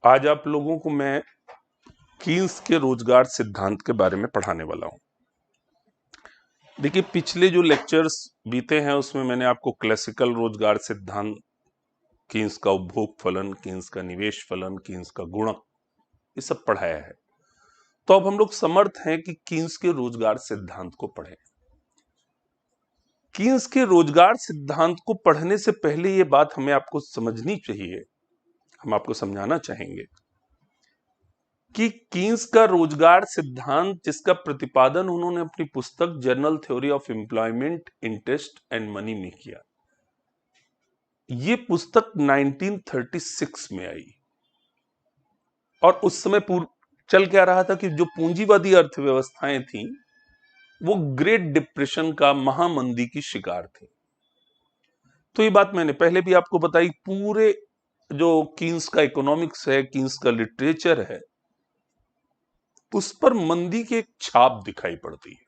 आज आप लोगों को मैं कीन्स के रोजगार सिद्धांत के बारे में पढ़ाने वाला हूं। देखिए, पिछले जो लेक्चर्स बीते हैं उसमें मैंने आपको क्लासिकल रोजगार सिद्धांत, कीन्स का उपभोग फलन, कीन्स का निवेश फलन, कीन्स का गुणक, ये सब पढ़ाया है। तो अब हम लोग समर्थ हैं कि कीन्स के रोजगार सिद्धांत को पढ़ें। कीन्स के रोजगार सिद्धांत को पढ़ने से पहले ये बात हमें आपको समझनी चाहिए, हम आपको समझाना चाहेंगे कि कीन्स का रोजगार सिद्धांत, जिसका प्रतिपादन उन्होंने अपनी पुस्तक journal theory of employment, interest and money में किया। ये पुस्तक 1936 में आई और उस समय चल क्या रहा था कि जो पूंजीवादी अर्थव्यवस्थाएं थीं वो ग्रेट डिप्रेशन का, महामंदी की शिकार थी। तो ये बात मैंने पहले भी आपको बताई। पूरे जो कीन्स का इकोनॉमिक्स है, कीन्स का लिटरेचर है, उस पर मंदी की एक छाप दिखाई पड़ती है।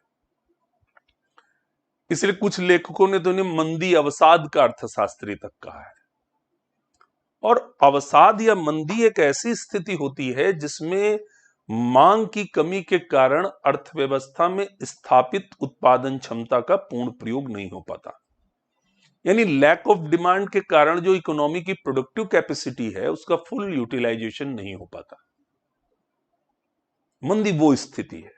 इसलिए कुछ लेखकों ने तो इन्हें मंदी अवसाद का अर्थशास्त्री तक कहा है। और अवसाद या मंदी एक ऐसी स्थिति होती है जिसमें मांग की कमी के कारण अर्थव्यवस्था में स्थापित उत्पादन क्षमता का पूर्ण प्रयोग नहीं हो पाता। यानी लैक ऑफ डिमांड के कारण जो इकोनॉमी की प्रोडक्टिव कैपेसिटी है उसका फुल यूटिलाइजेशन नहीं हो पाता। मंदी वो स्थिति है।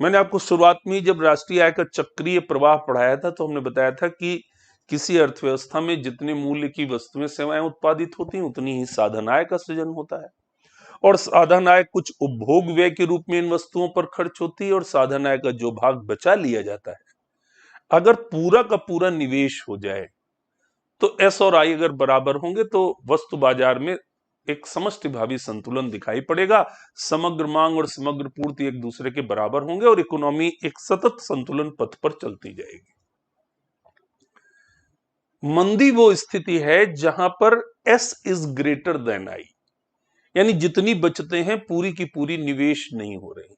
मैंने आपको शुरुआत में जब राष्ट्रीय आय का चक्रीय प्रवाह पढ़ाया था तो हमने बताया था कि किसी अर्थव्यवस्था में जितने मूल्य की वस्तुएं सेवाएं उत्पादित होती हैं उतनी ही साधन आय का सृजन होता है, और साधन आय कुछ उपभोग व्यय के रूप में इन वस्तुओं पर खर्च होती है, और साधन आय का जो भाग बचा लिया जाता है, अगर पूरा का पूरा निवेश हो जाए तो एस और आई अगर बराबर होंगे तो वस्तु बाजार में एक समष्टि भावी संतुलन दिखाई पड़ेगा। समग्र मांग और समग्र पूर्ति एक दूसरे के बराबर होंगे और इकोनॉमी एक सतत संतुलन पथ पर चलती जाएगी। मंदी वो स्थिति है जहां पर S is greater than I, यानी जितनी बचतें हैं पूरी की पूरी निवेश नहीं हो रही है।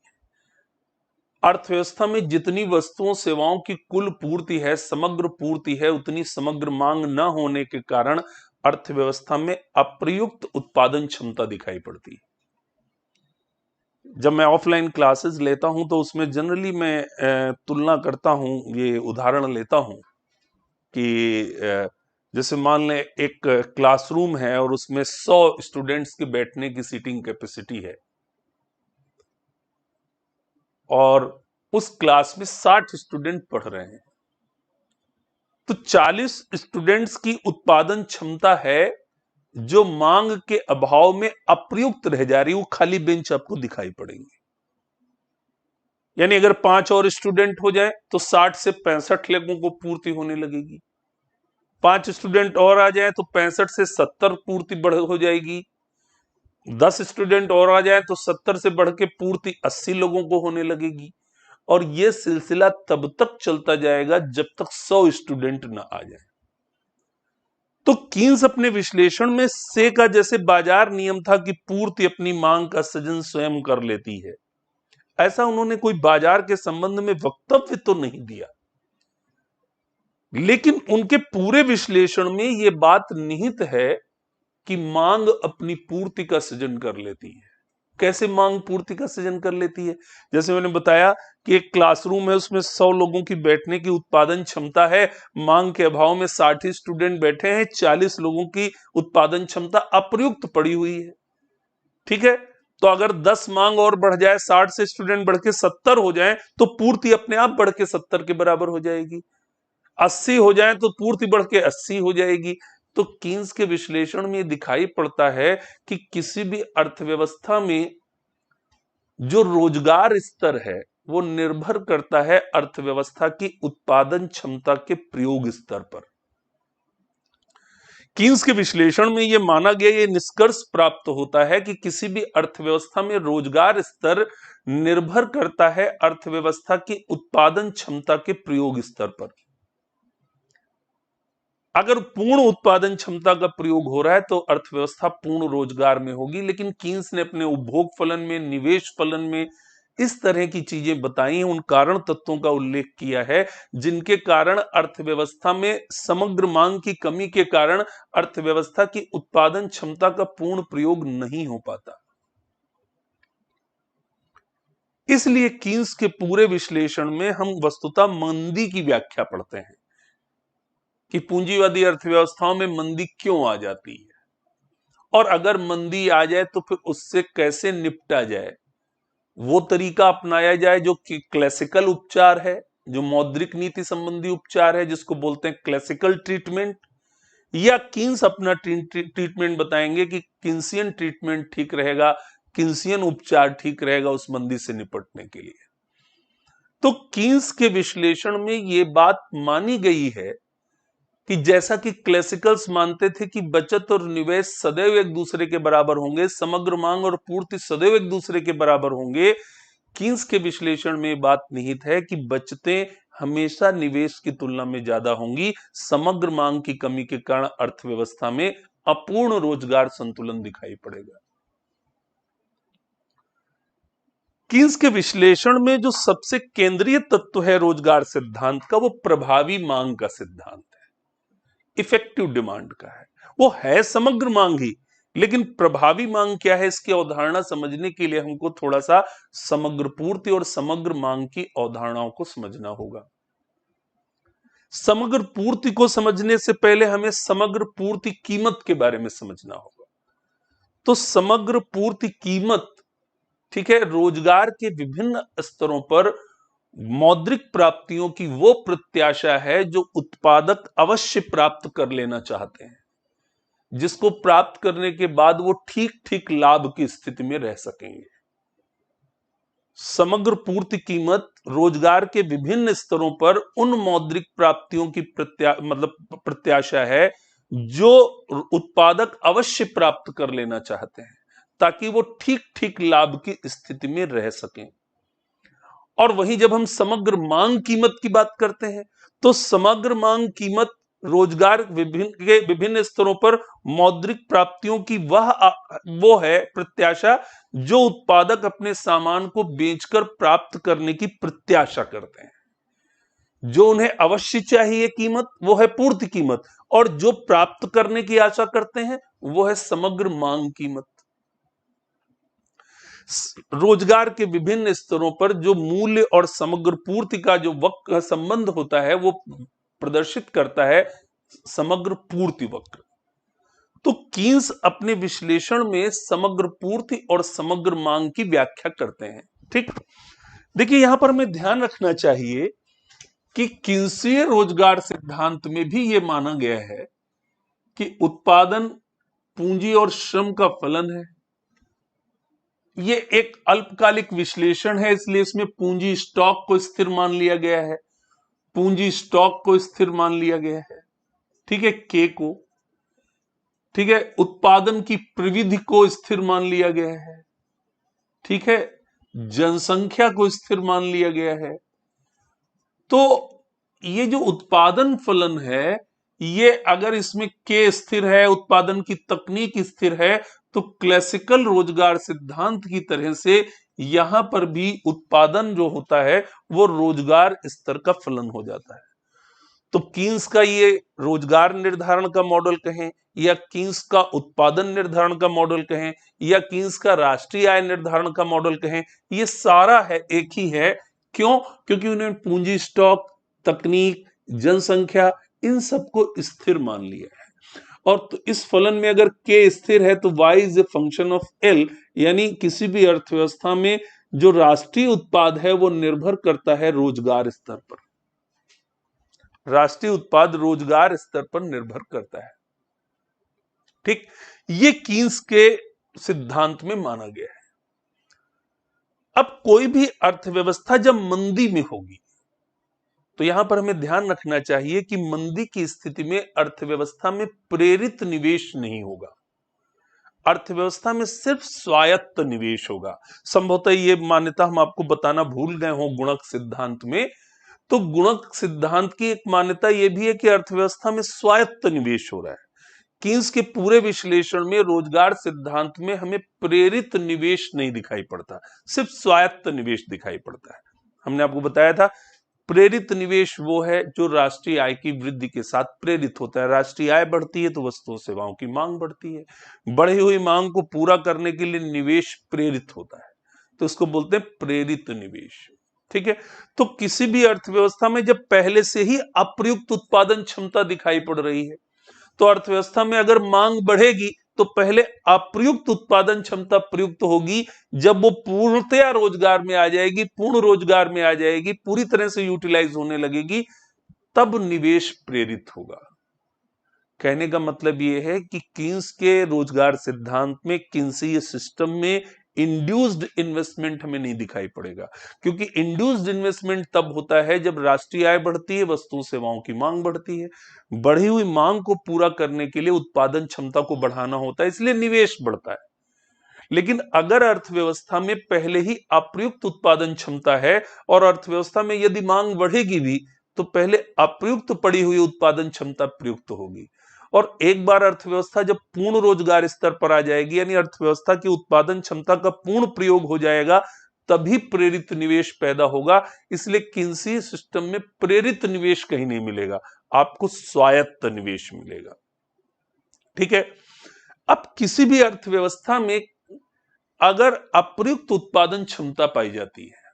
अर्थव्यवस्था में जितनी वस्तुओं सेवाओं की कुल पूर्ति है, समग्र पूर्ति है, उतनी समग्र मांग न होने के कारण अर्थव्यवस्था में अप्रयुक्त उत्पादन क्षमता दिखाई पड़ती है। जब मैं ऑफलाइन क्लासेस लेता हूं तो उसमें जनरली मैं तुलना करता हूं, ये उदाहरण लेता हूं कि जैसे मान लें एक क्लासरूम है और उसमें 100 स्टूडेंट्स के बैठने की सीटिंग कैपेसिटी है और उस क्लास में 60 स्टूडेंट पढ़ रहे हैं, तो 40 स्टूडेंट्स की उत्पादन क्षमता है जो मांग के अभाव में अप्रयुक्त रह जा रही है। वो खाली बेंच आपको दिखाई पड़ेंगे। यानी अगर 5 और स्टूडेंट हो जाए तो 60 से 65 लोगों को पूर्ति होने लगेगी। 5 स्टूडेंट और आ जाए तो 65 से 70 पूर्ति बढ़ हो जाएगी। 10 स्टूडेंट और आ जाए तो 70 से बढ़ के पूर्ति 80 लोगों को होने लगेगी। और यह सिलसिला तब तक चलता जाएगा जब तक 100 स्टूडेंट ना आ जाए। तो कीन्स अपने विश्लेषण में से का जैसे बाजार नियम था कि पूर्ति अपनी मांग का सृजन स्वयं कर लेती है, ऐसा उन्होंने कोई बाजार के संबंध में वक्तव्य तो नहीं दिया, लेकिन उनके पूरे विश्लेषण में यह बात निहित है कि मांग अपनी पूर्ति का सृजन कर लेती है। कैसे मांग पूर्ति का सृजन कर लेती है? जैसे मैंने बताया कि एक क्लासरूम है, उसमें 100 लोगों की बैठने की उत्पादन क्षमता है, मांग के अभाव में 60 स्टूडेंट बैठे हैं, 40 लोगों की उत्पादन क्षमता अप्रयुक्त पड़ी हुई है। ठीक है, तो अगर 10 मांग और बढ़ जाए, 60 से स्टूडेंट बढ़ के 70 हो जाए तो पूर्ति अपने आप बढ़ के 70 के बराबर हो जाएगी। 80 हो जाए तो पूर्ति बढ़ के 80 हो जाएगी। तो कीन्स के विश्लेषण में दिखाई पड़ता है कि किसी भी अर्थव्यवस्था में जो रोजगार स्तर है वो निर्भर करता है अर्थव्यवस्था की उत्पादन क्षमता के प्रयोग स्तर पर। कीन्स के विश्लेषण में यह माना गया, यह निष्कर्ष प्राप्त होता है कि किसी भी अर्थव्यवस्था में रोजगार स्तर निर्भर करता है अर्थव्यवस्था की उत्पादन क्षमता के प्रयोग स्तर पर। अगर पूर्ण उत्पादन क्षमता का प्रयोग हो रहा है तो अर्थव्यवस्था पूर्ण रोजगार में होगी, लेकिन कीन्स ने अपने उपभोग फलन में, निवेश फलन में इस तरह की चीजें बताई हैं, उन कारण तत्वों का उल्लेख किया है जिनके कारण अर्थव्यवस्था में समग्र मांग की कमी के कारण अर्थव्यवस्था की उत्पादन क्षमता का पूर्ण प्रयोग नहीं हो पाता। इसलिए कीन्स के पूरे विश्लेषण में हम वस्तुतः मंदी की व्याख्या पढ़ते हैं कि पूंजीवादी अर्थव्यवस्थाओं में मंदी क्यों आ जाती है और अगर मंदी आ जाए तो फिर उससे कैसे निपटा जाए। वो तरीका अपनाया जाए जो कि क्लासिकल उपचार है, जो मौद्रिक नीति संबंधी उपचार है, जिसको बोलते हैं क्लासिकल ट्रीटमेंट, या कीन्स अपना ट्रीटमेंट बताएंगे कि किन्सियन ट्रीटमेंट ठीक रहेगा, किन्सियन उपचार ठीक रहेगा उस मंदी से निपटने के लिए। तो कीन्स के विश्लेषण में यह बात मानी गई है कि जैसा कि क्लासिकल्स मानते थे कि बचत और निवेश सदैव एक दूसरे के बराबर होंगे, समग्र मांग और पूर्ति सदैव एक दूसरे के बराबर होंगे, कीन्स के विश्लेषण में बात निहित है कि बचतें हमेशा निवेश की तुलना में ज्यादा होंगी। समग्र मांग की कमी के कारण अर्थव्यवस्था में अपूर्ण रोजगार संतुलन दिखाई पड़ेगा। कीन्स के विश्लेषण में जो सबसे केंद्रीय तत्व है रोजगार सिद्धांत का, वो प्रभावी मांग का सिद्धांत है, इफेक्टिव डिमांड का है। वो है समग्र मांग ही, लेकिन प्रभावी मांग क्या है इसकी अवधारणा समझने के लिए हमको थोड़ा सा समग्र पूर्ति और समग्र मांग की अवधारणाओं को समझना होगा। समग्र पूर्ति को समझने से पहले हमें समग्र पूर्ति कीमत के बारे में समझना होगा। तो समग्र पूर्ति कीमत, ठीक है, रोजगार के विभिन्न स्तरों पर मौद्रिक प्राप्तियों की वो प्रत्याशा है जो उत्पादक अवश्य प्राप्त कर लेना चाहते हैं, जिसको प्राप्त करने के बाद वो ठीक ठीक लाभ की स्थिति में रह सकेंगे। समग्र पूर्ति कीमत रोजगार के विभिन्न स्तरों पर उन मौद्रिक प्राप्तियों की प्रत्याशा है जो उत्पादक अवश्य प्राप्त कर लेना चाहते हैं ताकि वो ठीक ठीक लाभ की स्थिति में रह सकें। और वहीं जब हम समग्र मांग कीमत की बात करते हैं तो समग्र मांग कीमत रोजगार के विभिन्न स्तरों पर मौद्रिक प्राप्तियों की वो है प्रत्याशा जो उत्पादक अपने सामान को बेचकर प्राप्त करने की प्रत्याशा करते हैं। जो उन्हें अवश्य चाहिए कीमत वो है पूर्ति कीमत, और जो प्राप्त करने की आशा करते हैं वो है समग्र मांग कीमत। रोजगार के विभिन्न स्तरों पर जो मूल्य और समग्र पूर्ति का जो वक्र संबंध होता है वो प्रदर्शित करता है समग्र पूर्ति वक्र। तो कीन्स अपने विश्लेषण में समग्र पूर्ति और समग्र मांग की व्याख्या करते हैं। ठीक, देखिए यहां पर हमें ध्यान रखना चाहिए कि कीन्सीय रोजगार सिद्धांत में भी यह माना गया है कि उत्पादन पूंजी और श्रम का फलन है। ये एक अल्पकालिक विश्लेषण है, इसलिए इसमें पूंजी स्टॉक को स्थिर मान लिया गया है, पूंजी स्टॉक को स्थिर मान लिया गया है, ठीक है, के को, ठीक है, उत्पादन की प्रविधि को स्थिर मान लिया गया है, ठीक है, जनसंख्या को स्थिर मान लिया गया है। तो ये जो उत्पादन फलन है, ये अगर इसमें के स्थिर है, उत्पादन की तकनीक स्थिर है, तो क्लासिकल रोजगार सिद्धांत की तरह से यहां पर भी उत्पादन जो होता है वो रोजगार स्तर का फलन हो जाता है। तो कीन्स का ये रोजगार निर्धारण का मॉडल कहें या कीन्स का उत्पादन निर्धारण का मॉडल कहें या कीन्स का राष्ट्रीय आय निर्धारण का मॉडल कहें, ये सारा है एक ही है। क्यों? क्योंकि उन्होंने पूंजी स्टॉक, तकनीक, जनसंख्या, इन सबको स्थिर मान लिया है। और तो इस फलन में अगर के स्थिर है तो y is a function of L, यानी किसी भी अर्थव्यवस्था में जो राष्ट्रीय उत्पाद है वो निर्भर करता है रोजगार स्तर पर। राष्ट्रीय उत्पाद रोजगार स्तर पर निर्भर करता है। ठीक, ये कीन्स के सिद्धांत में माना गया है। अब कोई भी अर्थव्यवस्था जब मंदी में होगी तो यहां पर हमें ध्यान रखना चाहिए कि मंदी की स्थिति में अर्थव्यवस्था में प्रेरित निवेश नहीं होगा, अर्थव्यवस्था में सिर्फ स्वायत्त निवेश होगा। संभवतः ये मान्यता हम आपको बताना भूल गए हों गुणक सिद्धांत में। तो गुणक सिद्धांत की एक मान्यता यह भी है कि अर्थव्यवस्था में स्वायत्त निवेश हो रहा है, कीन्स के पूरे विश्लेषण में रोजगार सिद्धांत में हमें प्रेरित निवेश नहीं दिखाई पड़ता, सिर्फ स्वायत्त निवेश दिखाई पड़ता है। हमने आपको बताया था प्रेरित निवेश वो है जो राष्ट्रीय आय की वृद्धि के साथ प्रेरित होता है। राष्ट्रीय आय बढ़ती है तो वस्तुओं सेवाओं की मांग बढ़ती है, बढ़ी हुई मांग को पूरा करने के लिए निवेश प्रेरित होता है, तो इसको बोलते हैं प्रेरित निवेश। ठीक है, तो किसी भी अर्थव्यवस्था में जब पहले से ही अप्रयुक्त उत्पादन क्षमता दिखाई पड़ रही है, तो अर्थव्यवस्था में अगर मांग बढ़ेगी तो पहले अप्रयुक्त उत्पादन क्षमता प्रयुक्त होगी, जब वो पूर्णतया रोजगार में आ जाएगी, पूर्ण रोजगार में आ जाएगी, पूरी तरह से यूटिलाइज होने लगेगी, तब निवेश प्रेरित होगा। कहने का मतलब ये है कि कीन्स के रोजगार सिद्धांत में, कीन्सीय सिस्टम में इंड्यूस्ड इन्वेस्टमेंट हमें नहीं दिखाई पड़ेगा, क्योंकि इंड्यूस्ड इन्वेस्टमेंट तब होता है जब राष्ट्रीय आय बढ़ती है, वस्तु सेवाओं की मांग बढ़ती है। बढ़ी हुई मांग को पूरा करने के लिए उत्पादन क्षमता को बढ़ाना होता है, इसलिए निवेश बढ़ता है। लेकिन अगर अर्थव्यवस्था में पहले ही अप्रयुक्त उत्पादन क्षमता है और अर्थव्यवस्था में यदि मांग बढ़ेगी भी, तो पहले अप्रयुक्त पड़ी हुई उत्पादन क्षमता प्रयुक्त होगी, और एक बार अर्थव्यवस्था जब पूर्ण रोजगार स्तर पर आ जाएगी, यानी अर्थव्यवस्था की उत्पादन क्षमता का पूर्ण प्रयोग हो जाएगा, तभी प्रेरित निवेश पैदा होगा। इसलिए कीन्सी सिस्टम में प्रेरित निवेश कहीं नहीं मिलेगा, आपको स्वायत्त निवेश मिलेगा। ठीक है, अब किसी भी अर्थव्यवस्था में अगर अप्रयुक्त उत्पादन क्षमता पाई जाती है,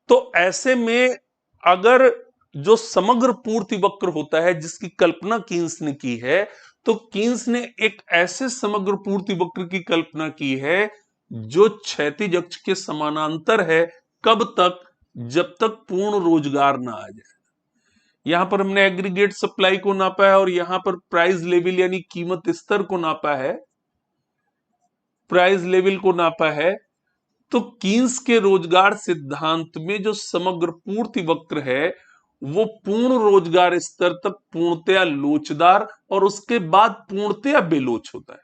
तो ऐसे में अगर जो समग्र पूर्ति वक्र होता है जिसकी कल्पना कीन्स ने की है, तो कीन्स ने एक ऐसे समग्र पूर्ति वक्र की कल्पना की है जो क्षैतिज अक्ष के समानांतर है। कब तक? जब तक पूर्ण रोजगार ना आ जाए। यहां पर हमने एग्रीगेट सप्लाई को नापा है और यहां पर प्राइस लेवल यानी कीमत स्तर को नापा है, प्राइस लेवल को नापा है। तो कीन्स के रोजगार सिद्धांत में जो समग्र पूर्ति वक्र है वो पूर्ण रोजगार स्तर तक पूर्णतया लोचदार और उसके बाद पूर्णतया बेलोच होता है।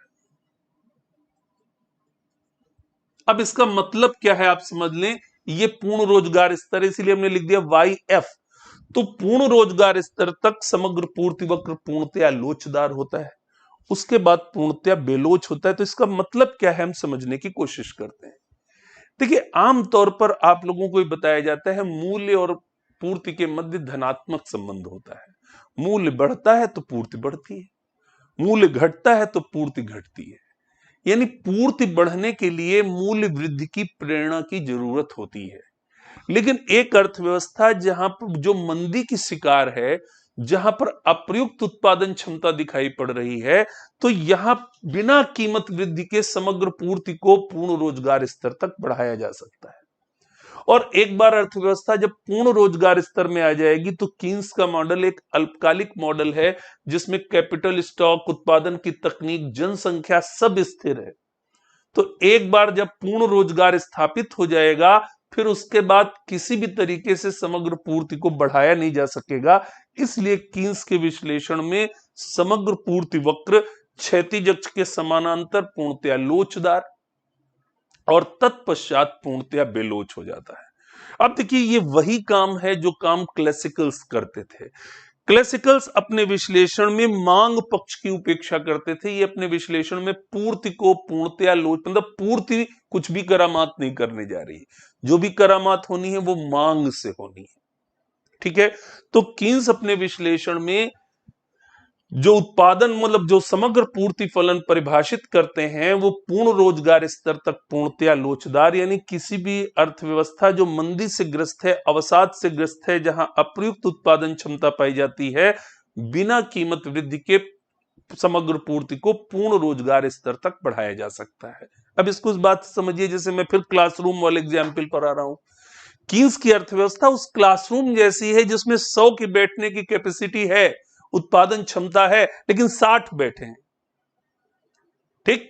अब इसका मतलब क्या है आप समझ लें, ये पूर्ण रोजगार स्तर, इसीलिए हमने लिख दिया YF। तो पूर्ण रोजगार स्तर तक समग्र पूर्ति वक्र पूर्णतया लोचदार होता है, उसके बाद पूर्णतया बेलोच होता है। तो इसका मतलब क्या है हम समझने की कोशिश करते हैं। देखिए, आमतौर पर आप लोगों को बताया जाता है मूल्य और पूर्ति के मध्य धनात्मक संबंध होता है। मूल्य बढ़ता है तो पूर्ति बढ़ती है, मूल्य घटता है तो पूर्ति घटती है। यानी पूर्ति बढ़ने के लिए मूल्य वृद्धि की प्रेरणा की जरूरत होती है। लेकिन एक अर्थव्यवस्था जहां पर जो मंदी की शिकार है, जहां पर अप्रयुक्त उत्पादन क्षमता दिखाई पड़ रही है, तो यहां बिना कीमत वृद्धि के समग्र पूर्ति को पूर्ण रोजगार स्तर तक बढ़ाया जा सकता है। और एक बार अर्थव्यवस्था जब पूर्ण रोजगार स्तर में आ जाएगी, तो कीन्स का मॉडल एक अल्पकालिक मॉडल है जिसमें कैपिटल स्टॉक, उत्पादन की तकनीक, जनसंख्या सब स्थिर है। तो एक बार जब पूर्ण रोजगार स्थापित हो जाएगा, फिर उसके बाद किसी भी तरीके से समग्र पूर्ति को बढ़ाया नहीं जा सकेगा। इसलिए कीन्स के विश्लेषण में समग्र पूर्ति वक्र क्षैतिज अक्ष के समानांतर पूर्णतया लोचदार और तत्पश्चात पूर्णतया बेलोच हो जाता है। अब देखिए, ये वही काम है जो काम क्लासिकल्स करते थे। क्लासिकल्स अपने विश्लेषण में मांग पक्ष की उपेक्षा करते थे। ये अपने विश्लेषण में पूर्ति को पूर्णतया लोच, मतलब पूर्ति कुछ भी करामात नहीं करने जा रही, जो भी करामात होनी है वो मांग से होनी है। ठीक है, तो कीन्स अपने विश्लेषण में जो उत्पादन, मतलब जो समग्र पूर्ति फलन परिभाषित करते हैं, वो पूर्ण रोजगार स्तर तक पूर्णतया लोचदार, यानी किसी भी अर्थव्यवस्था जो मंदी से ग्रस्त है, अवसाद से ग्रस्त है, जहां अप्रयुक्त उत्पादन क्षमता पाई जाती है, बिना कीमत वृद्धि के समग्र पूर्ति को पूर्ण रोजगार स्तर तक बढ़ाया जा सकता है। अब इसको इस बात समझिए, जैसे मैं फिर क्लासरूम वाले एग्जाम्पल पर आ रहा हूं। कीन्स की अर्थव्यवस्था उस क्लासरूम जैसी है जिसमें 100 की बैठने की कैपेसिटी है, उत्पादन क्षमता है, लेकिन 60 बैठे हैं। ठीक,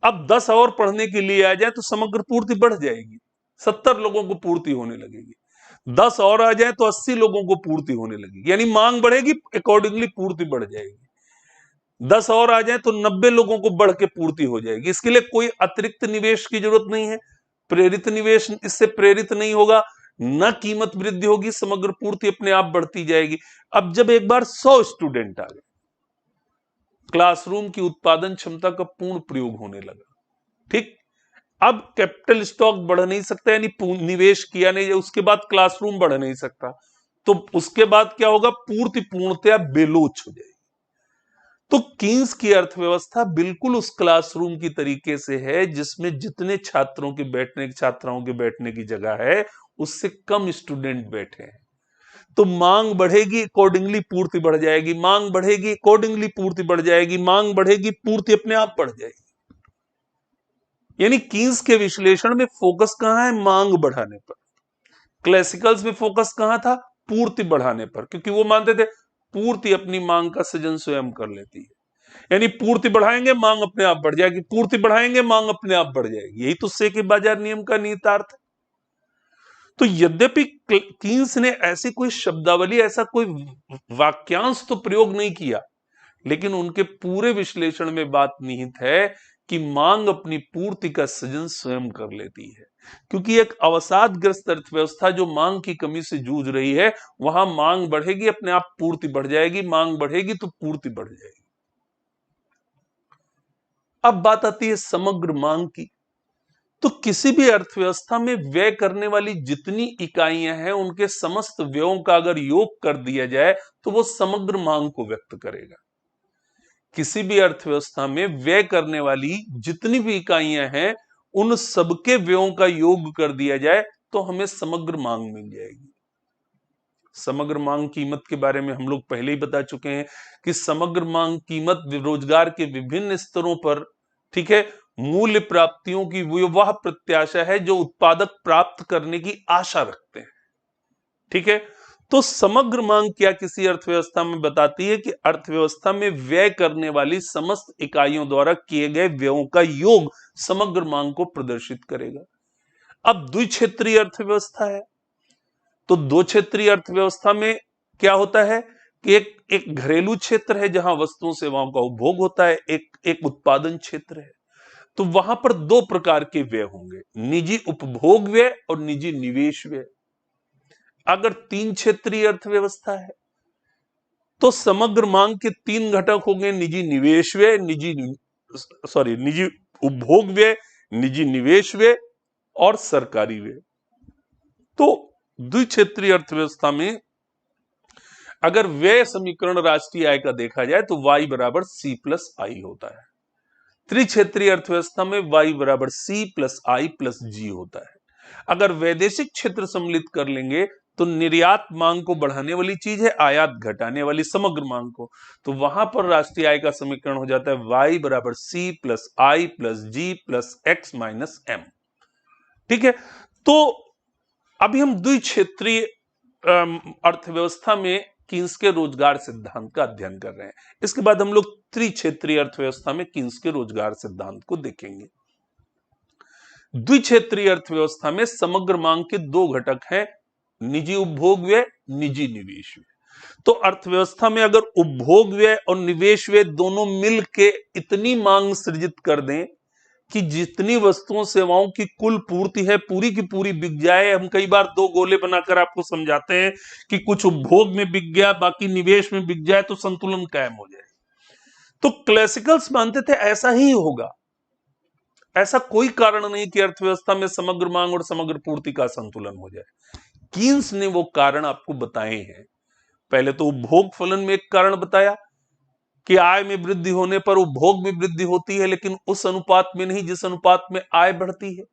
अब 10 और पढ़ने के लिए आ जाए तो समग्र पूर्ति बढ़ जाएगी, 70 लोगों को पूर्ति होने लगेगी। 10 और आ जाए तो 80 लोगों को पूर्ति होने लगेगी, यानी मांग बढ़ेगी, अकॉर्डिंगली पूर्ति बढ़ जाएगी। 10 और आ जाए तो 90 लोगों को बढ़ के पूर्ति हो जाएगी। इसके लिए कोई अतिरिक्त निवेश की जरूरत नहीं है, प्रेरित निवेश इससे प्रेरित नहीं होगा, न कीमत वृद्धि होगी, समग्र पूर्ति अपने आप बढ़ती जाएगी। अब जब एक बार 100 स्टूडेंट आ गए, क्लासरूम की उत्पादन क्षमता का पूर्ण प्रयोग होने लगा। ठीक, अब कैपिटल स्टॉक बढ़ नहीं सकता, यानी निवेश किया नहीं, उसके बाद क्लासरूम बढ़ नहीं सकता, तो उसके बाद क्या होगा, पूर्ति पूर्णतया बेलोच हो जाएगी। तो कीन्स की अर्थव्यवस्था बिल्कुल उस क्लासरूम की तरीके से है जिसमें जितने छात्राओं के बैठने की जगह है उससे कम स्टूडेंट बैठे हैं। तो मांग बढ़ेगी, अकॉर्डिंगली पूर्ति बढ़ जाएगी, मांग बढ़ेगी, अकॉर्डिंगली पूर्ति बढ़ जाएगी, मांग बढ़ेगी, पूर्ति अपने आप बढ़ जाएगी। यानी कीन्स के विश्लेषण में फोकस कहां है, मांग बढ़ाने पर। क्लासिकल्स में फोकस कहां था, पूर्ति बढ़ाने पर, क्योंकि वो मानते थे पूर्ति अपनी मांग का सृजन स्वयं कर लेती है। यानी पूर्ति बढ़ाएंगे मांग अपने आप बढ़ जाएगी, पूर्ति बढ़ाएंगे मांग अपने आप बढ़ जाएगी। यही तो सेके बाजार नियम का निहितार्थ है। तो यद्यपि कीन्स ने ऐसी कोई शब्दावली, ऐसा कोई वाक्यांश तो प्रयोग नहीं किया, लेकिन उनके पूरे विश्लेषण में बात निहित है कि मांग अपनी पूर्ति का सृजन स्वयं कर लेती है। क्योंकि एक अवसादग्रस्त अर्थव्यवस्था जो मांग की कमी से जूझ रही है, वहां मांग बढ़ेगी अपने आप पूर्ति बढ़ जाएगी, मांग बढ़ेगी तो पूर्ति बढ़ जाएगी। अब बात आती है समग्र मांग की। तो किसी भी अर्थव्यवस्था में व्यय करने वाली जितनी इकाइयां हैं उनके समस्त व्ययों का अगर योग कर दिया जाए तो वो समग्र मांग को व्यक्त करेगा। किसी भी अर्थव्यवस्था में व्यय करने वाली जितनी भी इकाइयां हैं उन सबके व्ययों का योग कर दिया जाए तो हमें समग्र मांग मिल जाएगी। समग्र मांग कीमत के बारे में हम लोग पहले ही बता चुके हैं कि समग्र मांग कीमत रोजगार के विभिन्न स्तरों पर, ठीक है, मूल्य प्राप्तियों की वह प्रत्याशा है जो उत्पादक प्राप्त करने की आशा रखते हैं। ठीक है, तो समग्र मांग क्या किसी अर्थव्यवस्था में बताती है कि अर्थव्यवस्था में व्यय करने वाली समस्त इकाइयों द्वारा किए गए व्ययों का योग समग्र मांग को प्रदर्शित करेगा। अब द्विक्षेत्रीय अर्थव्यवस्था है, तो दो क्षेत्रीय अर्थव्यवस्था में क्या होता है कि एक घरेलू क्षेत्र है जहां वस्तुओं सेवाओं का उपभोग होता है, एक उत्पादन क्षेत्र है। तो वहां पर दो प्रकार के व्यय होंगे, निजी उपभोग व्यय और निजी निवेश व्यय। अगर तीन क्षेत्रीय अर्थव्यवस्था है तो समग्र मांग के तीन घटक होंगे, निजी निवेश व्यय, निजी उपभोग व्यय, निजी निवेश व्यय और सरकारी व्यय। तो द्विक्षेत्रीय अर्थव्यवस्था में अगर व्यय समीकरण राष्ट्रीय आय का देखा जाए तो y बराबर C प्लस आई होता है। त्रिक्षेत्रीय अर्थव्यवस्था में y बराबर C प्लस आई प्लस जी होता है। अगर वैदेशिक क्षेत्र सम्मिलित कर लेंगे तो निर्यात मांग को बढ़ाने वाली चीज है, आयात घटाने वाली समग्र मांग को, तो वहां पर राष्ट्रीय आय का समीकरण हो जाता है y बराबर C प्लस आई प्लस जी प्लस x माइनस m। ठीक है, तो अभी हम द्विक्षेत्रीय अर्थव्यवस्था में कीन्स के रोजगार सिद्धांत का अध्ययन कर रहे हैं। इसके बाद हम लोग त्रिक्षेत्रीय अर्थव्यवस्था में कीन्स के रोजगार सिद्धांत को देखेंगे। द्विक्षेत्रीय अर्थव्यवस्था में समग्र मांग के दो घटक हैं, निजी उपभोग व्यय, निजी निवेश व्यय। तो अर्थव्यवस्था में अगर उपभोग व्यय और निवेश व्यय दोनों मिल के इतनी मांग सृजित कर दें कि जितनी वस्तुओं सेवाओं की कुल पूर्ति है पूरी की पूरी बिक जाए। हम कई बार दो गोले बनाकर आपको समझाते हैं कि कुछ उपभोग में बिक गया, बाकी निवेश में बिक जाए तो संतुलन कायम हो जाए। तो क्लासिकल्स मानते थे ऐसा ही होगा, ऐसा कोई कारण नहीं कि अर्थव्यवस्था में समग्र मांग और समग्र पूर्ति का संतुलन हो जाए। कीन्स ने वो कारण आपको बताए हैं। पहले तो उपभोग फलन में एक कारण बताया कि आय में वृद्धि होने पर उपभोग में वृद्धि होती है, लेकिन उस अनुपात में नहीं जिस अनुपात में आय बढ़ती है।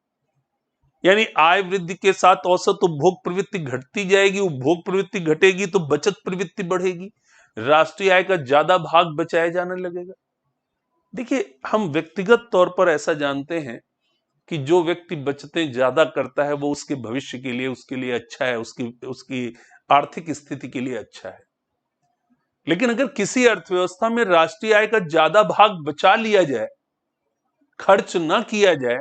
यानी आय वृद्धि के साथ औसत उपभोग प्रवृत्ति घटती जाएगी, उपभोग प्रवृत्ति घटेगी तो बचत प्रवृत्ति बढ़ेगी, राष्ट्रीय आय का ज्यादा भाग बचाया जाने लगेगा। देखिए, हम व्यक्तिगत तौर पर ऐसा जानते हैं कि जो व्यक्ति बचतें ज्यादा करता है वो उसके भविष्य के लिए, उसके लिए अच्छा है, उसकी आर्थिक स्थिति के लिए अच्छा है। लेकिन अगर किसी अर्थव्यवस्था में राष्ट्रीय आय का ज्यादा भाग बचा लिया जाए, खर्च ना किया जाए,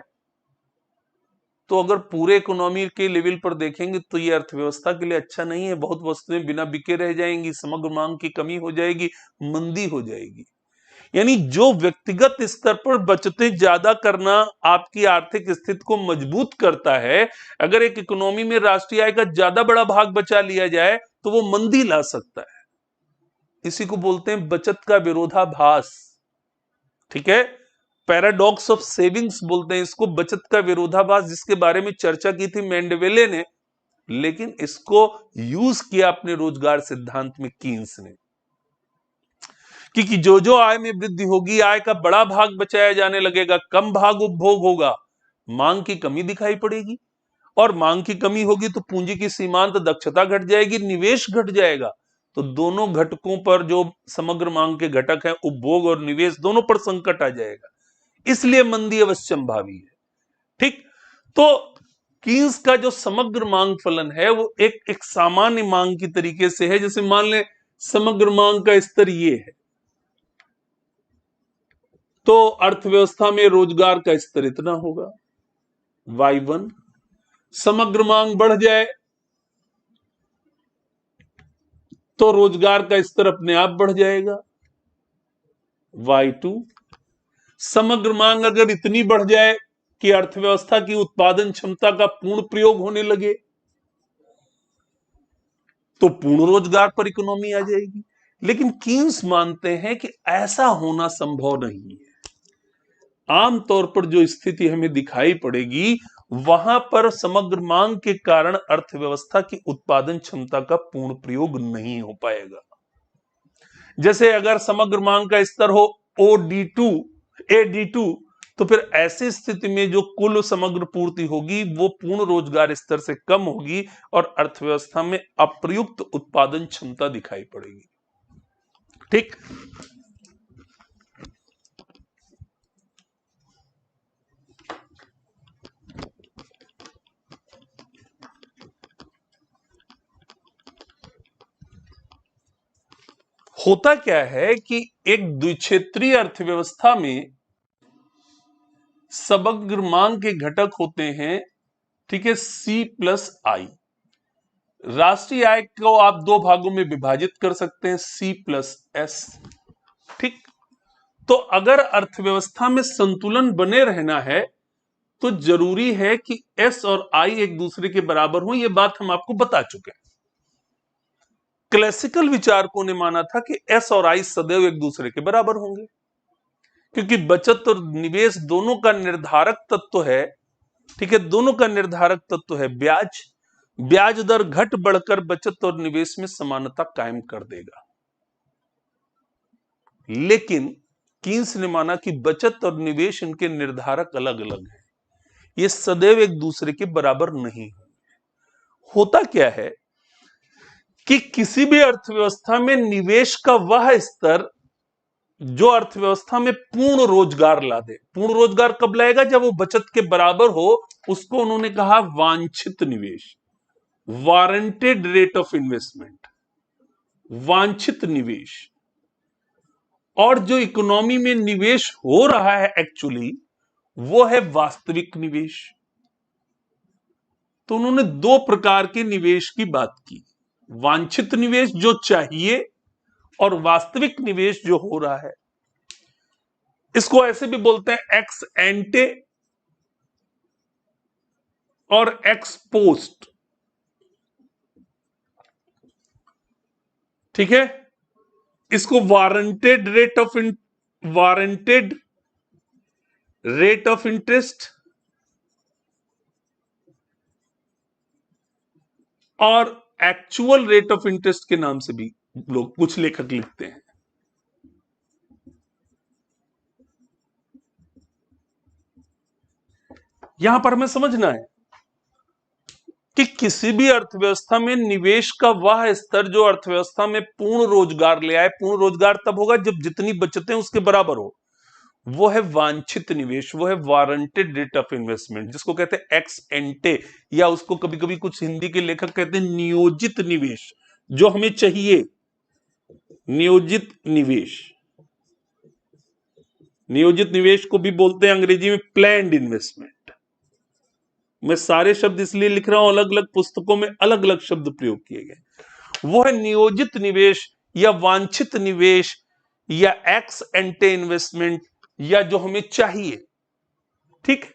तो अगर पूरे इकोनॉमी के लेवल पर देखेंगे तो यह अर्थव्यवस्था के लिए अच्छा नहीं है। बहुत वस्तुएं बिना बिके रह जाएंगी, समग्र मांग की कमी हो जाएगी, मंदी हो जाएगी। यानी जो व्यक्तिगत स्तर पर बचतें ज्यादा करना आपकी आर्थिक स्थिति को मजबूत करता है, अगर एक इकोनॉमी में राष्ट्रीय आय का ज्यादा बड़ा भाग बचा लिया जाए तो वो मंदी ला सकता है। इसी को बोलते हैं बचत का विरोधाभास। ठीक है, पैराडॉक्स ऑफ सेविंग्स बोलते हैं इसको, बचत का विरोधाभास, जिसके बारे में चर्चा की थी मैंडवेले ने, लेकिन इसको यूज किया अपने रोजगार सिद्धांत में कीन्स ने, क्योंकि जो जो आय में वृद्धि होगी आय का बड़ा भाग बचाया जाने लगेगा, कम भाग उपभोग होगा, मांग की कमी दिखाई पड़ेगी, और मांग की कमी होगी तो पूंजी की सीमांत दक्षता घट जाएगी, निवेश घट जाएगा, तो दोनों घटकों पर, जो समग्र मांग के घटक हैं उपभोग और निवेश, दोनों पर संकट आ जाएगा, इसलिए मंदी अवश्यंभावी है। ठीक, तो कीन्स का जो समग्र मांग फलन है वो एक सामान्य मांग की तरीके से है, जैसे मान लें समग्र मांग का स्तर ये है, तो अर्थव्यवस्था में रोजगार का स्तर इतना होगा Y1, समग्र मांग बढ़ जाए तो रोजगार का स्तर अपने आप बढ़ जाएगा Y2, समग्र मांग अगर इतनी बढ़ जाए कि अर्थव्यवस्था की उत्पादन क्षमता का पूर्ण प्रयोग होने लगे तो पूर्ण रोजगार पर इकोनॉमी आ जाएगी। लेकिन कीन्स मानते हैं कि ऐसा होना संभव नहीं है। आमतौर पर जो स्थिति हमें दिखाई पड़ेगी वहां पर समग्र मांग के कारण अर्थव्यवस्था की उत्पादन क्षमता का पूर्ण प्रयोग नहीं हो पाएगा। जैसे अगर समग्र मांग का स्तर हो OD2 AD2, तो फिर ऐसी स्थिति में जो कुल समग्र पूर्ति होगी वो पूर्ण रोजगार स्तर से कम होगी और अर्थव्यवस्था में अप्रयुक्त उत्पादन क्षमता दिखाई पड़ेगी। ठीक, होता क्या है कि एक द्विक्षेत्रीय अर्थव्यवस्था में समग्र मांग के घटक होते हैं, ठीक है, C+I। राष्ट्रीय आय को आप दो भागों में विभाजित कर सकते हैं, C+S। ठीक, तो अगर अर्थव्यवस्था में संतुलन बने रहना है तो जरूरी है कि S और I एक दूसरे के बराबर हो, यह बात हम आपको बता चुके हैं। क्लासिकल विचारकों ने माना था कि S और I सदैव एक दूसरे के बराबर होंगे, क्योंकि बचत और निवेश दोनों का निर्धारक तत्व है, ठीक है, दोनों का निर्धारक तत्व है ब्याज। ब्याज दर घट बढ़कर बचत और निवेश में समानता कायम कर देगा। लेकिन कीन्स ने माना कि बचत और निवेश इनके निर्धारक अलग अलग हैं, ये सदैव एक दूसरे के बराबर नहीं होंगे। होता क्या है कि किसी भी अर्थव्यवस्था में निवेश का वह स्तर जो अर्थव्यवस्था में पूर्ण रोजगार ला दे। पूर्ण रोजगार कब लाएगा? जब वो बचत के बराबर हो, उसको उन्होंने कहा वांछित निवेश, वारंटेड रेट ऑफ इन्वेस्टमेंट, वांछित निवेश। और जो इकोनॉमी में निवेश हो रहा है एक्चुअली वो है वास्तविक निवेश। तो उन्होंने दो प्रकार के निवेश की बात की, वांछित निवेश जो चाहिए और वास्तविक निवेश जो हो रहा है। इसको ऐसे भी बोलते हैं एक्स एंटे और एक्स पोस्ट। ठीक है, इसको वारंटेड रेट ऑफ इंटरेस्ट और एक्चुअल रेट ऑफ इंटरेस्ट के नाम से भी लोग, कुछ लेखक लिखते हैं। यहां पर हमें समझना है कि किसी भी अर्थव्यवस्था में निवेश का वह स्तर जो अर्थव्यवस्था में पूर्ण रोजगार ले आए। पूर्ण रोजगार तब होगा जब जितनी बचतें उसके बराबर हो, वो है वांछित निवेश, वो है वारंटेड रेट ऑफ इन्वेस्टमेंट, जिसको कहते हैं एक्स एंटे, या उसको कभी कभी कुछ हिंदी के लेखक कहते हैं नियोजित निवेश, जो हमें चाहिए। नियोजित निवेश, नियोजित निवेश को भी बोलते हैं अंग्रेजी में प्लान्ड इन्वेस्टमेंट। मैं सारे शब्द इसलिए लिख रहा हूं, अलग अलग पुस्तकों में अलग अलग शब्द प्रयोग किए गए। वो है नियोजित निवेश या वांछित निवेश या एक्स एंटे इन्वेस्टमेंट, या जो हमें चाहिए। ठीक,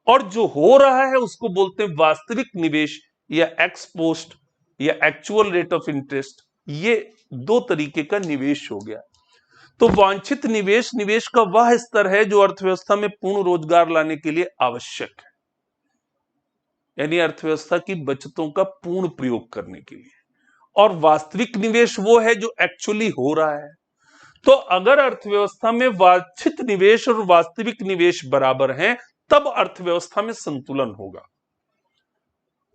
और जो हो रहा है उसको बोलते हैं वास्तविक निवेश या एक्स पोस्ट या एक्चुअल रेट ऑफ इंटरेस्ट। ये दो तरीके का निवेश हो गया। तो वांछित निवेश निवेश का वह स्तर है जो अर्थव्यवस्था में पूर्ण रोजगार लाने के लिए आवश्यक है, यानी अर्थव्यवस्था की बचतों का पूर्ण प्रयोग करने के लिए। और वास्तविक निवेश वो है जो एक्चुअली हो रहा है। तो अगर अर्थव्यवस्था में वांछित निवेश और वास्तविक निवेश बराबर हैं, तब अर्थव्यवस्था में संतुलन होगा।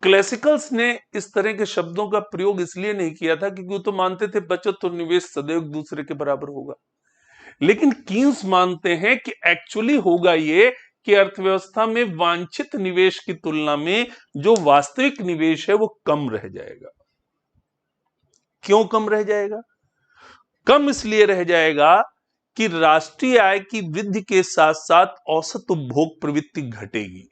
क्लासिकल्स ने इस तरह के शब्दों का प्रयोग इसलिए नहीं किया था क्योंकि वो तो मानते थे बचत और निवेश सदैव एक दूसरे के बराबर होगा, लेकिन कीन्स मानते हैं कि एक्चुअली होगा ये कि अर्थव्यवस्था में वांछित निवेश की तुलना में जो वास्तविक निवेश है वो कम रह जाएगा। क्यों कम रह जाएगा? कम इसलिए रह जाएगा कि राष्ट्रीय आय की वृद्धि के साथ साथ औसत उपभोग प्रवृत्ति घटेगी।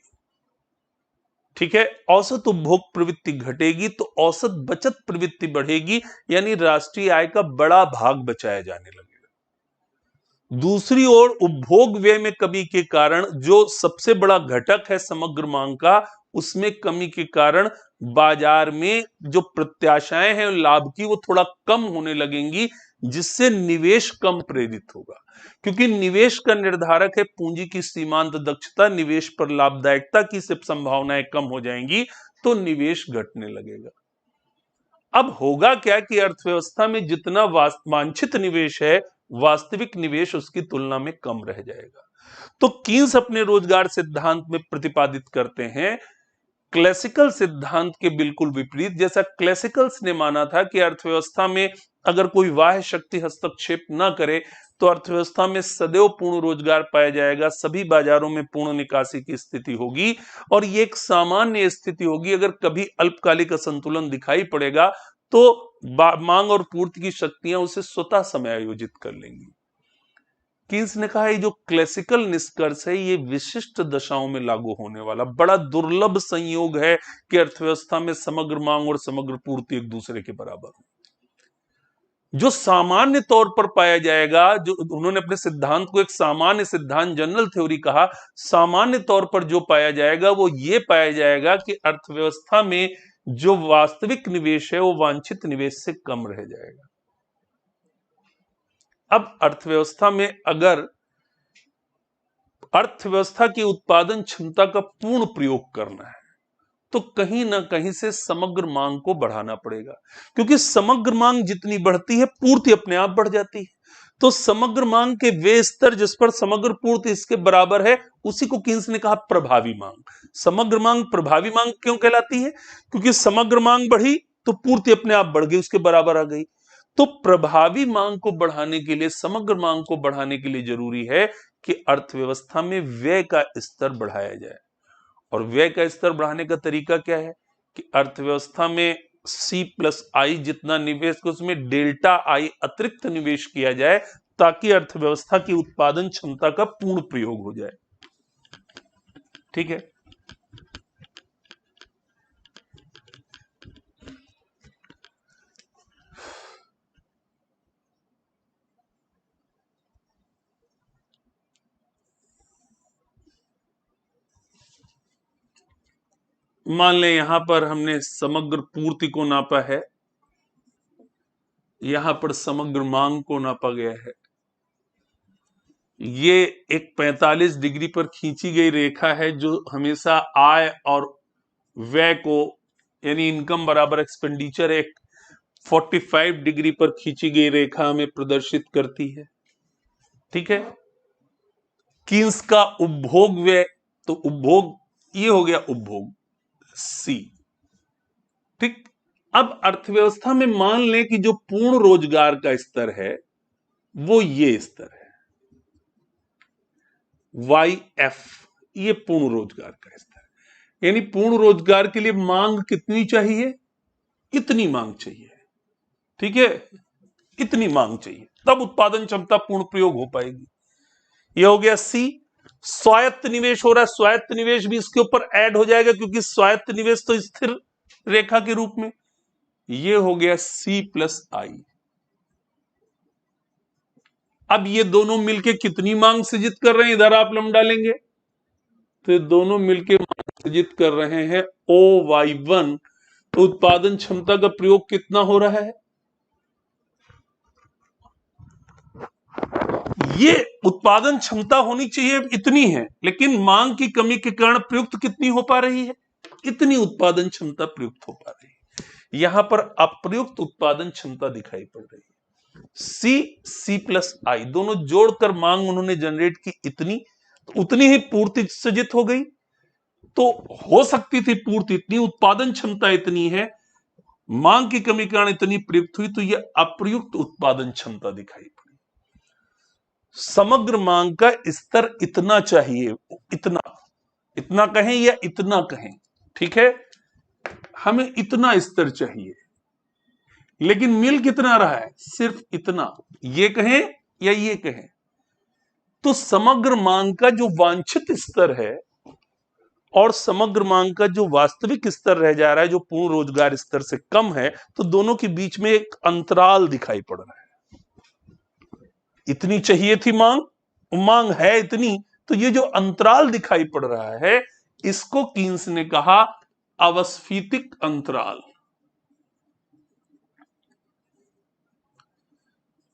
ठीक है, औसत उपभोग प्रवृत्ति घटेगी तो औसत बचत प्रवृत्ति बढ़ेगी, यानी राष्ट्रीय आय का बड़ा भाग बचाया जाने लगेगा। दूसरी ओर उपभोग व्यय में कमी के कारण जो सबसे बड़ा घटक है समग्र मांग का, उसमें कमी के कारण बाजार में जो प्रत्याशाएं हैं लाभ की वो थोड़ा कम होने लगेंगी, जिससे निवेश कम प्रेरित होगा। क्योंकि निवेश का निर्धारक है पूंजी की सीमांत दक्षता, निवेश पर लाभदायकता की सिर्फ संभावनाएं कम हो जाएंगी तो निवेश घटने लगेगा। अब होगा क्या कि अर्थव्यवस्था में जितना वांछित निवेश है, वास्तविक निवेश उसकी तुलना में कम रह जाएगा। तो कीन्स अपने रोजगार सिद्धांत में प्रतिपादित करते हैं क्लासिकल सिद्धांत के बिल्कुल विपरीत। जैसा क्लासिकल्स ने माना था कि अर्थव्यवस्था में अगर कोई बाह्य शक्ति हस्तक्षेप ना करे तो अर्थव्यवस्था में सदैव पूर्ण रोजगार पाया जाएगा, सभी बाजारों में पूर्ण निकासी की स्थिति होगी और ये एक सामान्य स्थिति होगी। अगर कभी अल्पकालिक असंतुलन दिखाई पड़ेगा तो मांग और पूर्ति की शक्तियां उसे स्वतः समायोजित कर लेंगी। कीन्स ने कहा ये जो क्लासिकल निष्कर्ष है ये विशिष्ट दशाओं में लागू होने वाला बड़ा दुर्लभ संयोग है कि अर्थव्यवस्था में समग्र मांग और समग्र पूर्ति एक दूसरे के बराबर हो। जो सामान्य तौर पर पाया जाएगा, जो उन्होंने अपने सिद्धांत को एक सामान्य सिद्धांत जनरल थ्योरी कहा, सामान्य तौर पर जो पाया जाएगा वो ये पाया जाएगा कि अर्थव्यवस्था में जो वास्तविक निवेश है वो वांछित निवेश से कम रह जाएगा। अब अर्थव्यवस्था में अगर अर्थव्यवस्था की उत्पादन क्षमता का पूर्ण प्रयोग करना है तो कहीं ना कहीं से समग्र मांग को बढ़ाना पड़ेगा, क्योंकि समग्र मांग जितनी बढ़ती है पूर्ति अपने आप बढ़ जाती है। तो समग्र मांग के वे स्तर जिस पर समग्र पूर्ति इसके बराबर है उसी को कीन्स ने कहा प्रभावी मांग। समग्र मांग प्रभावी मांग क्यों कहलाती है? क्योंकि समग्र मांग बढ़ी तो पूर्ति अपने आप बढ़ गई, उसके बराबर आ गई। तो प्रभावी मांग को बढ़ाने के लिए, समग्र मांग को बढ़ाने के लिए जरूरी है कि अर्थव्यवस्था में व्यय का स्तर बढ़ाया जाए। और व्यय का स्तर बढ़ाने का तरीका क्या है कि अर्थव्यवस्था में C+I जितना निवेश को उसमें डेल्टा I अतिरिक्त निवेश किया जाए ताकि अर्थव्यवस्था की उत्पादन क्षमता का पूर्ण प्रयोग हो जाए। ठीक है, मान लें यहां पर हमने समग्र पूर्ति को नापा है, यहां पर समग्र मांग को नापा गया है। ये एक 45 डिग्री पर खींची गई रेखा है जो हमेशा आय और व्यय को, यानी इनकम बराबर एक्सपेंडिचर, एक 45 डिग्री पर खींची गई रेखा हमें प्रदर्शित करती है। ठीक है, कीन्स का उपभोग व्यय, तो उपभोग ये हो गया उपभोग C। ठीक, अब अर्थव्यवस्था में मान लें कि जो पूर्ण रोजगार का स्तर है वो ये स्तर है YF, ये पूर्ण रोजगार का स्तर है। यानी पूर्ण रोजगार के लिए मांग कितनी चाहिए? इतनी मांग चाहिए। ठीक है, इतनी मांग चाहिए, तब उत्पादन क्षमता पूर्ण प्रयोग हो पाएगी। यह हो गया C। स्वायत्त निवेश हो रहा है, स्वायत्त निवेश भी इसके ऊपर ऐड हो जाएगा क्योंकि स्वायत्त निवेश तो स्थिर रेखा के रूप में। ये हो गया C+I। अब ये दोनों मिलके कितनी मांग सृजित कर रहे हैं? इधर आप लम डालेंगे तो ये दोनों मिलके मांग सृजित कर रहे हैं OY1। तो उत्पादन क्षमता का प्रयोग कितना हो रहा है? ये उत्पादन क्षमता होनी चाहिए इतनी है, लेकिन मांग की कमी के कारण प्रयुक्त कितनी हो पा रही है, इतनी उत्पादन क्षमता प्रयुक्त हो पा रही है। यहां पर अप्रयुक्त उत्पादन क्षमता दिखाई पड़ रही है। सी प्लस आई दोनों जोड़कर मांग उन्होंने जनरेट की इतनी, तो उतनी ही पूर्ति सृजित हो गई, तो हो सकती थी पूर्ति इतनी, उत्पादन क्षमता इतनी है, मांग की कमी के कारण इतनी प्रयुक्त हुई, तो यह अप्रयुक्त उत्पादन क्षमता दिखाई पड़ी। समग्र मांग का स्तर इतना चाहिए, इतना, इतना कहें या इतना कहें, ठीक है, हमें इतना स्तर चाहिए, लेकिन मिल कितना रहा है, सिर्फ इतना, ये कहें या ये कहें। तो समग्र मांग का जो वांछित स्तर है और समग्र मांग का जो वास्तविक स्तर रह जा रहा है, जो पूर्ण रोजगार स्तर से कम है, तो दोनों के बीच में एक अंतराल दिखाई पड़ रहा है। इतनी चाहिए थी मांग, मांग है इतनी, तो ये जो अंतराल दिखाई पड़ रहा है, इसको कीन्स ने कहा अवस्फीतिक अंतराल।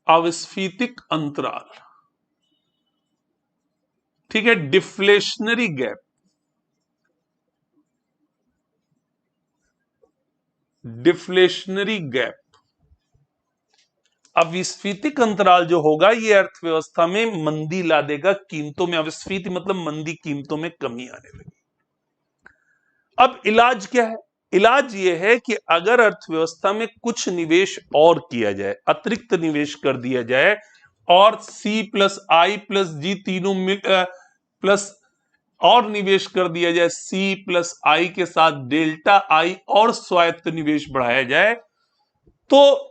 अवस्फीतिक अंतराल, ठीक है, डिफ्लेशनरी गैप, डिफ्लेशनरी गैप। अविस्फीतिक अंतराल जो होगा, ये अर्थव्यवस्था में मंदी ला देगा, कीमतों में अविस्फीति मतलब मंदी, कीमतों में कमी आने लगी। अब इलाज क्या है? इलाज यह है कि अगर अर्थव्यवस्था में कुछ निवेश और किया जाए, अतिरिक्त निवेश कर दिया जाए, और सी प्लस आई प्लस जी तीनों मिल प्लस और निवेश कर दिया जाए, सी प्लस आई के साथ डेल्टा आई और स्वायत्त निवेश बढ़ाया जाए, तो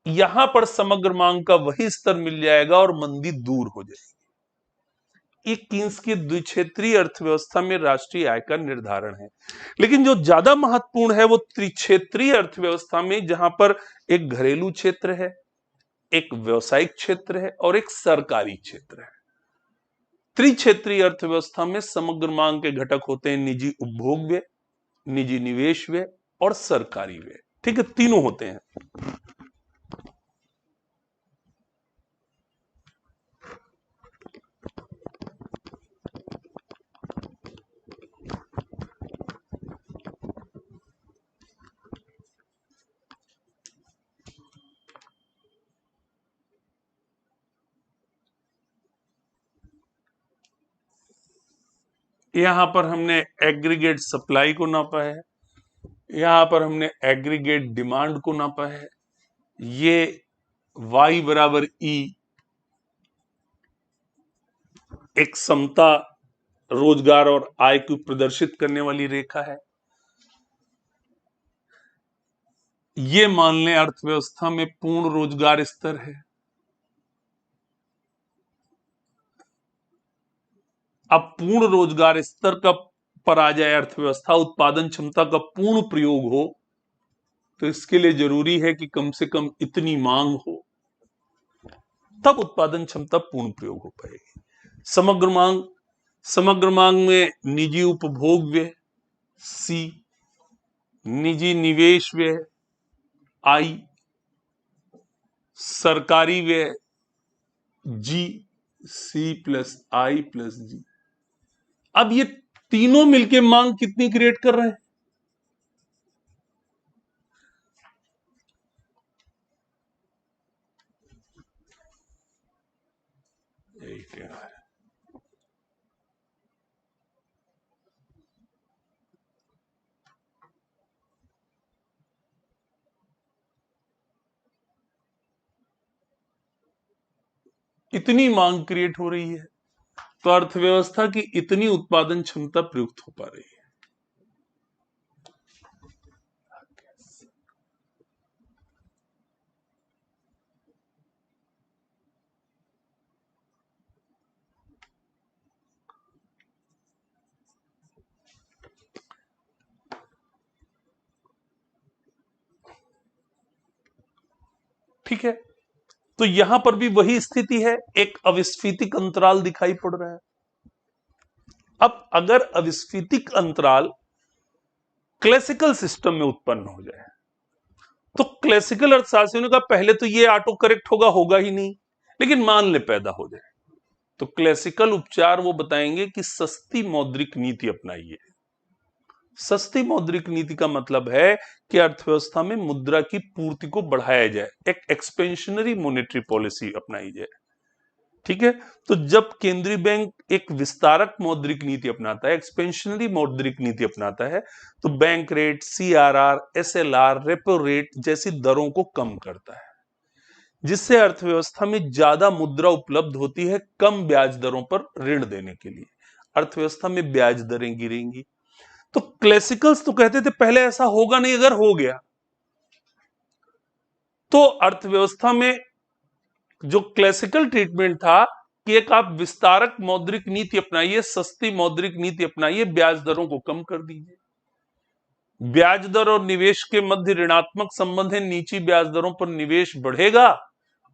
यहां पर समग्र मांग का वही स्तर मिल जाएगा और मंदी दूर हो जाएगी। कीन्स की द्विक्षेत्रीय अर्थव्यवस्था में राष्ट्रीय आय का निर्धारण है। लेकिन जो ज्यादा महत्वपूर्ण है वो त्रिक्षेत्रीय अर्थव्यवस्था में, जहां पर एक घरेलू क्षेत्र है, एक व्यवसायिक क्षेत्र है और एक सरकारी क्षेत्र है। त्रिक्षेत्रीय अर्थव्यवस्था में समग्र मांग के घटक होते हैं निजी उपभोग व्यय, निजी निवेश व्यय और सरकारी व्यय, ठीक है, तीनों होते हैं। यहां पर हमने एग्रीगेट सप्लाई को नापा है, यहां पर हमने एग्रीगेट डिमांड को नापा है। ये Y बराबर E एक समता रोजगार और आय को प्रदर्शित करने वाली रेखा है। ये मान लें अर्थव्यवस्था में पूर्ण रोजगार स्तर है। अब पूर्ण रोजगार स्तर का पर आ जाए अर्थव्यवस्था, उत्पादन क्षमता का पूर्ण प्रयोग हो, तो इसके लिए जरूरी है कि कम से कम इतनी मांग हो, तब उत्पादन क्षमता पूर्ण प्रयोग हो पाएगी। समग्र मांग, समग्र मांग में निजी उपभोग व्यय सी, निजी निवेश व्यय आई, सरकारी व्यय जी, सी प्लस आई प्लस जी। अब ये तीनों मिलके मांग कितनी क्रिएट कर रहे हैं? इतनी मांग क्रिएट हो रही है, तो अर्थव्यवस्था की इतनी उत्पादन क्षमता प्रयुक्त हो पा रही है। ठीक है, तो यहां पर भी वही स्थिति है, एक अविस्फीतिक अंतराल दिखाई पड़ रहा है। अब अगर अविस्फीतिक अंतराल क्लासिकल सिस्टम में उत्पन्न हो जाए, तो क्लासिकल अर्थशास्त्रियों का पहले तो ये ऑटो करेक्ट होगा ही नहीं, लेकिन मान ले पैदा हो जाए, तो क्लासिकल उपचार वो बताएंगे कि सस्ती मौद्रिक नीति अपनाइए। सस्ती मौद्रिक नीति का मतलब है कि अर्थव्यवस्था में मुद्रा की पूर्ति को बढ़ाया जाए, एक एक्सपेंशनरी मॉनेटरी पॉलिसी अपनाई जाए। ठीक है, तो जब केंद्रीय बैंक एक विस्तारक मौद्रिक नीति अपनाता है, एक्सपेंशनरी मौद्रिक नीति अपनाता है, तो bank rate, CRR, SLR, repo rate जैसी दरों को कम करता है, जिससे अर्थव्यवस्था में ज्यादा मुद्रा उपलब्ध होती है कम ब्याज दरों पर ऋण देने के लिए। अर्थव्यवस्था में ब्याज दरें गिरेंगी। तो क्लासिकल्स तो कहते थे पहले ऐसा होगा नहीं, अगर हो गया तो अर्थव्यवस्था में जो क्लासिकल ट्रीटमेंट था कि एक आप विस्तारक मौद्रिक नीति अपनाइए, सस्ती मौद्रिक नीति अपनाइए, ब्याज दरों को कम कर दीजिए। ब्याज दर और निवेश के मध्य ऋणात्मक संबंध है, नीची ब्याज दरों पर निवेश बढ़ेगा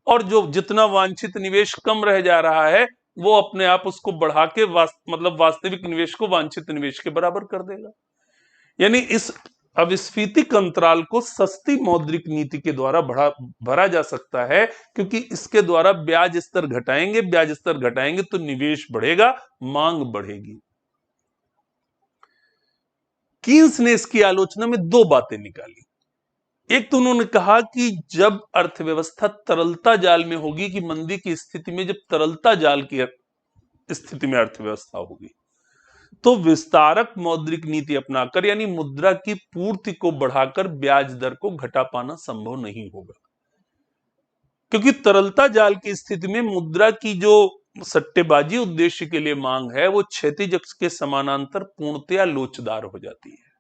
और जो जितना वांछित निवेश कम रह जा रहा है वो अपने आप उसको बढ़ा के मतलब वास्तविक निवेश को वांछित निवेश के बराबर कर देगा। यानी इस अविस्फीतिक अंतराल को सस्ती मौद्रिक नीति के द्वारा भरा जा सकता है, क्योंकि इसके द्वारा ब्याज स्तर घटाएंगे, ब्याज स्तर घटाएंगे तो निवेश बढ़ेगा, मांग बढ़ेगी। कीन्स ने इसकी आलोचना में दो बातें निकाली। एक तो उन्होंने कहा कि जब अर्थव्यवस्था तरलता जाल में होगी, कि मंदी की स्थिति में जब तरलता जाल की स्थिति में अर्थव्यवस्था होगी, तो विस्तारक मौद्रिक नीति अपनाकर यानी मुद्रा की पूर्ति को बढ़ाकर ब्याज दर को घटा पाना संभव नहीं होगा, क्योंकि तरलता जाल की स्थिति में मुद्रा की जो सट्टेबाजी उद्देश्य के लिए मांग है वो क्षैतिज अक्ष के समानांतर पूर्णतया लोचदार हो जाती है।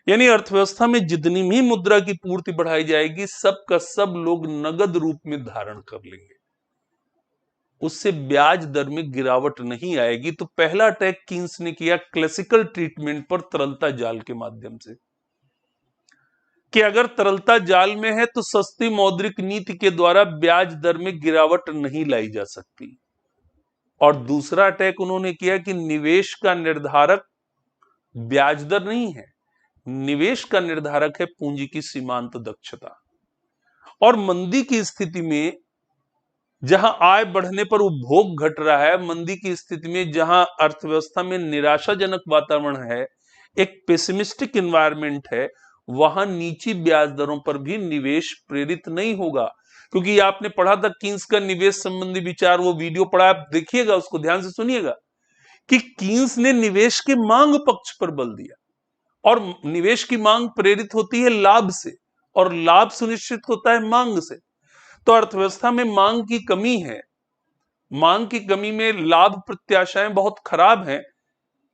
यानी अर्थव्यवस्था में जितनी भी मुद्रा की पूर्ति बढ़ाई जाएगी, सब का सब लोग नगद रूप में धारण कर लेंगे, उससे ब्याज दर में गिरावट नहीं आएगी। तो पहला अटैक कीन्स ने किया क्लासिकल ट्रीटमेंट पर तरलता जाल के माध्यम से, कि अगर तरलता जाल में है तो सस्ती मौद्रिक नीति के द्वारा ब्याज दर में गिरावट नहीं लाई जा सकती। और दूसरा अटैक उन्होंने किया कि निवेश का निर्धारक ब्याज दर नहीं है, निवेश का निर्धारक है पूंजी की सीमांत दक्षता। और मंदी की स्थिति में जहां आय बढ़ने पर उपभोग घट रहा है, मंदी की स्थिति में जहां अर्थव्यवस्था में निराशाजनक वातावरण है, एक पेसिमिस्टिक एनवायरनमेंट है, वहां नीची ब्याज दरों पर भी निवेश प्रेरित नहीं होगा। क्योंकि आपने पढ़ा था कीन्स का निवेश संबंधी विचार, वो वीडियो पढ़ा, आप देखिएगा, उसको ध्यान से सुनिएगा, कि कीन्स ने निवेश के मांग पक्ष पर बल दिया, और निवेश की मांग प्रेरित होती है लाभ से, और लाभ सुनिश्चित होता है मांग से। तो अर्थव्यवस्था में मांग की कमी है, मांग की कमी में लाभ प्रत्याशाएं बहुत खराब हैं,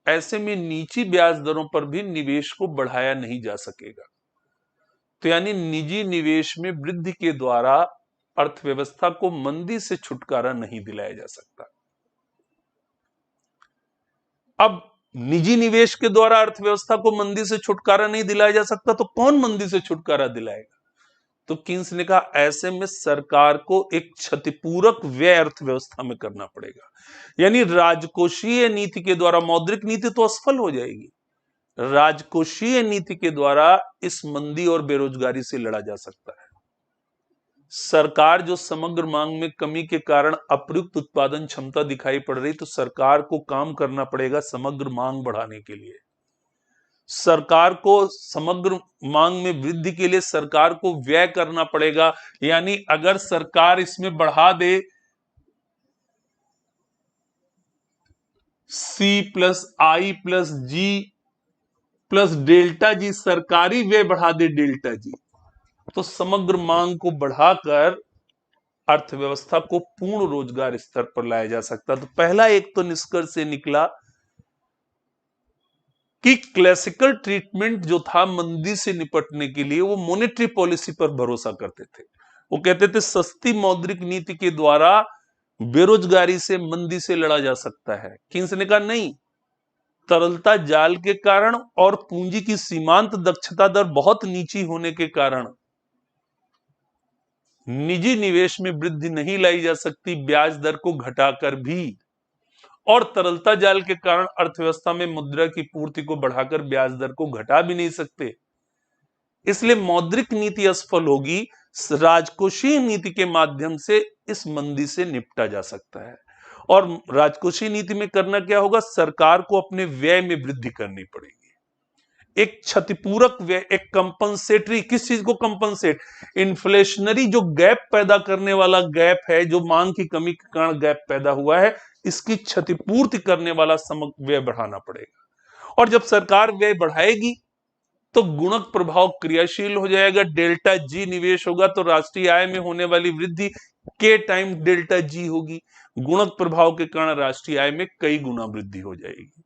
ऐसे में नीची ब्याज दरों पर भी निवेश को बढ़ाया नहीं जा सकेगा। तो यानी निजी निवेश में वृद्धि के द्वारा अर्थव्यवस्था को मंदी से छुटकारा नहीं दिलाया जा सकता। अब निजी निवेश के द्वारा अर्थव्यवस्था को मंदी से छुटकारा नहीं दिलाया जा सकता, तो कौन मंदी से छुटकारा दिलाएगा? तो कीन्स ने कहा ऐसे में सरकार को एक क्षतिपूरक व्यय अर्थव्यवस्था में करना पड़ेगा। यानी राजकोषीय नीति के द्वारा, मौद्रिक नीति तो असफल हो जाएगी, राजकोषीय नीति के द्वारा इस मंदी और बेरोजगारी से लड़ा जा सकता है। सरकार जो समग्र मांग में कमी के कारण अप्रयुक्त उत्पादन क्षमता दिखाई पड़ रही, तो सरकार को काम करना पड़ेगा समग्र मांग बढ़ाने के लिए। सरकार को समग्र मांग में वृद्धि के लिए सरकार को व्यय करना पड़ेगा। यानी अगर सरकार इसमें बढ़ा दे C+I+G प्लस डेल्टा जी, सरकारी व्यय बढ़ा दे डेल्टा जी, तो समग्र मांग को बढ़ाकर अर्थव्यवस्था को पूर्ण रोजगार स्तर पर लाया जा सकता। तो पहला एक तो निष्कर्ष से निकला कि क्लासिकल ट्रीटमेंट जो था मंदी से निपटने के लिए, वो मॉनेटरी पॉलिसी पर भरोसा करते थे। वो कहते थे सस्ती मौद्रिक नीति के द्वारा बेरोजगारी से, मंदी से लड़ा जा सकता है। कीन्स ने कहा नहीं, तरलता जाल के कारण और पूंजी की सीमांत दक्षता दर बहुत नीची होने के कारण निजी निवेश में वृद्धि नहीं लाई जा सकती ब्याज दर को घटाकर भी, और तरलता जाल के कारण अर्थव्यवस्था में मुद्रा की पूर्ति को बढ़ाकर ब्याज दर को घटा भी नहीं सकते। इसलिए मौद्रिक नीति असफल होगी, राजकोषीय नीति के माध्यम से इस मंदी से निपटा जा सकता है। और राजकोषीय नीति में करना क्या होगा, सरकार को अपने व्यय में वृद्धि करनी पड़ेगी। एक क्षतिपूरक व्यय, एक कंपनसेटरी, किस चीज को कंपनसेट, इन्फ्लेशनरी जो गैप पैदा करने वाला गैप है, जो मांग की कमी के कारण गैप पैदा हुआ है, इसकी क्षतिपूर्ति करने वाला समग्र व्यय बढ़ाना पड़ेगा। और जब सरकार व्यय बढ़ाएगी तो गुणक प्रभाव क्रियाशील हो जाएगा, डेल्टा जी निवेश होगा तो राष्ट्रीय आय में होने वाली वृद्धि के टाइम डेल्टा जी होगी। गुणक प्रभाव के कारण राष्ट्रीय आय में कई गुना वृद्धि हो जाएगी।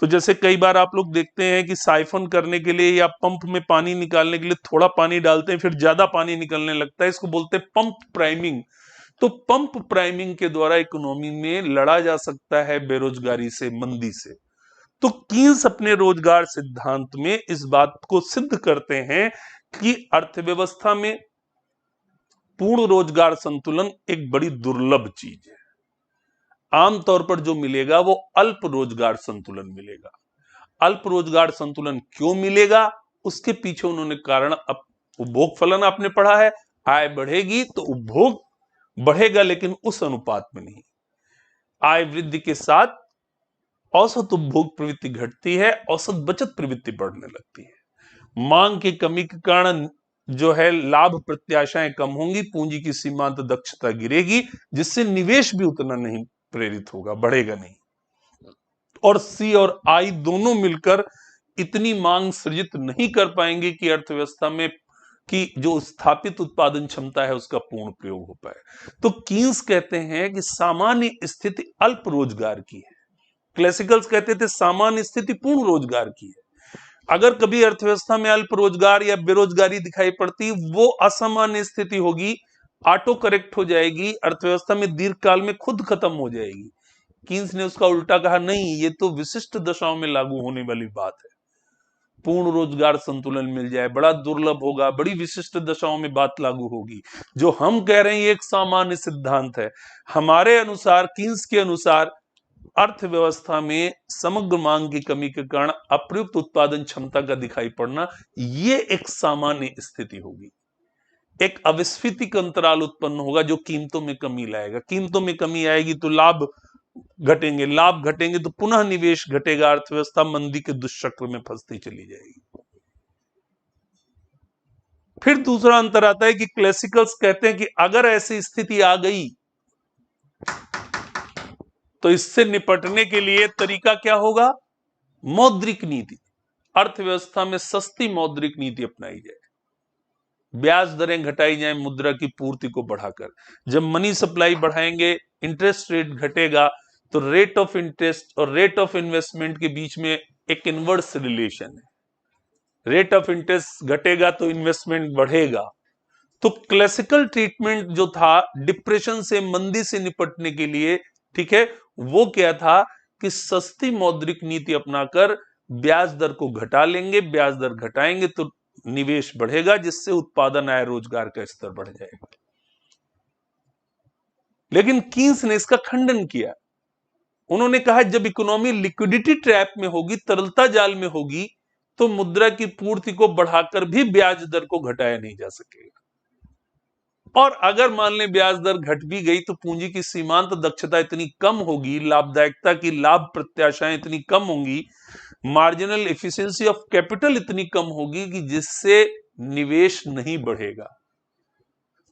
तो जैसे कई बार आप लोग देखते हैं कि साइफन करने के लिए या पंप में पानी निकालने के लिए थोड़ा पानी डालते हैं, फिर ज्यादा पानी निकलने लगता है, इसको बोलते हैं पंप प्राइमिंग। तो पंप प्राइमिंग के द्वारा इकोनॉमी में लड़ा जा सकता है बेरोजगारी से, मंदी से। तो कीन्स अपने रोजगार सिद्धांत में इस बात को सिद्ध करते हैं कि अर्थव्यवस्था में पूर्ण रोजगार संतुलन एक बड़ी दुर्लभ चीज है। आमतौर पर जो मिलेगा वो अल्प रोजगार संतुलन मिलेगा। अल्प रोजगार संतुलन क्यों मिलेगा, उसके पीछे उन्होंने कारण, उपभोग फलन आपने पढ़ा है, आय बढ़ेगी तो उपभोग बढ़ेगा, लेकिन उस अनुपात में नहीं। आय वृद्धि के साथ औसत उपभोग प्रवृत्ति घटती है, औसत बचत प्रवृत्ति बढ़ने लगती है। मांग की कमी के कारण जो है लाभ प्रत्याशाएं कम होंगी, पूंजी की सीमांत दक्षता गिरेगी, जिससे निवेश भी उतना नहीं प्रेरित होगा, बढ़ेगा नहीं। और सी और आई दोनों मिलकर इतनी मांग सृजित नहीं कर पाएंगे कि अर्थव्यवस्था में की जो स्थापित उत्पादन क्षमता है उसका पूर्ण प्रयोग हो पाए। तो कीन्स कहते हैं कि सामान्य स्थिति अल्प रोजगार की है, क्लासिकल्स कहते थे सामान्य स्थिति पूर्ण रोजगार की है। अगर कभी अर्थव्यवस्था में अल्प रोजगार या बेरोजगारी दिखाई पड़ती, वो असामान्य स्थिति होगी, ऑटो करेक्ट हो जाएगी, अर्थव्यवस्था में दीर्घकाल में खुद खत्म हो जाएगी। कीन्स ने उसका उल्टा कहा, नहीं, ये तो विशिष्ट दशाओं में लागू होने वाली बात है। पूर्ण रोजगार संतुलन मिल जाए बड़ा दुर्लभ होगा, बड़ी विशिष्ट दशाओं में बात लागू होगी। जो हम कह रहे हैं ये एक सामान्य सिद्धांत है। हमारे अनुसार, कीन्स के अनुसार, अर्थव्यवस्था में समग्र मांग की कमी के कारण अप्रयुक्त उत्पादन क्षमता का दिखाई पड़ना, ये एक सामान्य स्थिति होगी। एक अविस्फीतिक अंतराल उत्पन्न होगा जो कीमतों में कमी लाएगा। कीमतों में कमी आएगी तो लाभ घटेंगे, लाभ घटेंगे तो पुनः निवेश घटेगा, अर्थव्यवस्था मंदी के दुष्चक्र में फंसती चली जाएगी। फिर दूसरा अंतर आता है कि क्लासिकल्स कहते हैं कि अगर ऐसी स्थिति आ गई तो इससे निपटने के लिए तरीका क्या होगा, मौद्रिक नीति। अर्थव्यवस्था में सस्ती मौद्रिक नीति अपनाई जाए, ब्याज दरें घटाई जाए मुद्रा की पूर्ति को बढ़ाकर। जब मनी सप्लाई बढ़ाएंगे, इंटरेस्ट रेट घटेगा, तो रेट ऑफ इंटरेस्ट और रेट ऑफ इन्वेस्टमेंट के बीच में एक इनवर्स रिलेशन है। रेट ऑफ इंटरेस्ट घटेगा तो इन्वेस्टमेंट बढ़ेगा। तो क्लासिकल ट्रीटमेंट जो था डिप्रेशन से, मंदी से निपटने के लिए, ठीक है, वो क्या था कि सस्ती मौद्रिक नीति अपनाकर ब्याज दर को घटा लेंगे, ब्याज दर घटाएंगे तो निवेश बढ़ेगा, जिससे उत्पादन, आय, रोजगार का स्तर बढ़ जाएगा। लेकिन कीन्स ने इसका खंडन किया। उन्होंने कहा जब इकोनॉमी लिक्विडिटी ट्रैप में होगी, तरलता जाल में होगी, तो मुद्रा की पूर्ति को बढ़ाकर भी ब्याज दर को घटाया नहीं जा सकेगा। और अगर मान लें ब्याज दर घट भी गई तो पूंजी की सीमांत दक्षता इतनी कम होगी, लाभदायकता की लाभ प्रत्याशाएं इतनी कम होंगी, मार्जिनल एफिशिएंसी ऑफ कैपिटल इतनी कम होगी कि जिससे निवेश नहीं बढ़ेगा।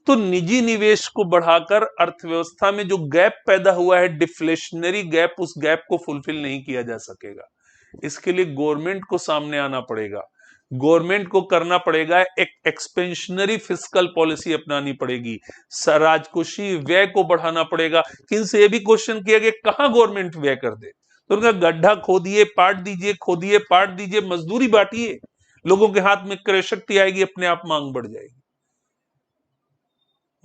तो निजी निवेश को बढ़ाकर अर्थव्यवस्था में जो गैप पैदा हुआ है, डिफ्लेशनरी गैप, उस गैप को फुलफिल नहीं किया जा सकेगा। इसके लिए गवर्नमेंट को सामने आना पड़ेगा। गवर्नमेंट को करना पड़ेगा, एक एक्सपेंशनरी फिस्कल पॉलिसी अपनानी पड़ेगी, राजकोषीय व्यय को बढ़ाना पड़ेगा। किनसे ये भी क्वेश्चन किया गया कहां गवर्नमेंट व्यय कर दे, तो उनका गड्ढा खोदिए, पाट दीजिए, खोदिए, पाट दीजिए, मजदूरी बांटिए, लोगों के हाथ में क्रय शक्ति आएगी, अपने आप मांग बढ़ जाएगी।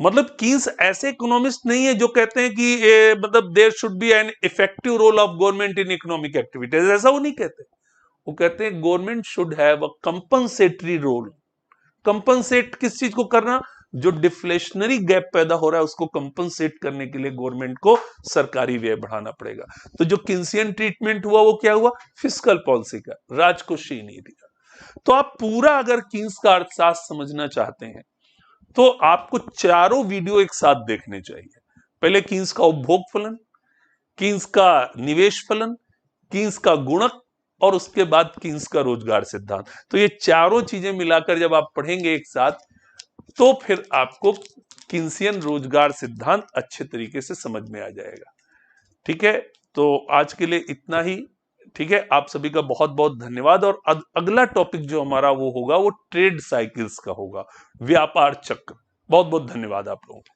मतलब कीन्स ऐसे इकोनॉमिस्ट नहीं है जो कहते हैं कि मतलब there should be an effective role of government in economic activities, ऐसा वो नहीं कहते। वो कहते हैं government should have a compensatory role. Compensate किस चीज को करना, जो डिफ्लेशनरी गैप पैदा हो रहा है उसको कंपनसेट करने के लिए गवर्नमेंट को सरकारी व्यय बढ़ाना पड़ेगा। तो जो किन्सियन ट्रीटमेंट हुआ वो क्या हुआ, फिस्कल पॉलिसी का, राजकोषीय नीति का। तो आप पूरा अगर कीन्स का अर्थशास्त्र समझना चाहते हैं तो आपको चारों वीडियो एक साथ देखने चाहिए। पहले कीन्स का उपभोग फलन, कीन्स का निवेश फलन, कीन्स का गुणक और उसके बाद कीन्स का रोजगार सिद्धांत। तो ये चारों चीजें मिलाकर जब आप पढ़ेंगे एक साथ तो फिर आपको कीन्सियन रोजगार सिद्धांत अच्छे तरीके से समझ में आ जाएगा। ठीक है, तो आज के लिए इतना ही। ठीक है, आप सभी का बहुत बहुत धन्यवाद। और अगला टॉपिक जो हमारा वो होगा वो ट्रेड साइकिल्स का होगा, व्यापार चक्र। बहुत बहुत धन्यवाद आप लोगों को।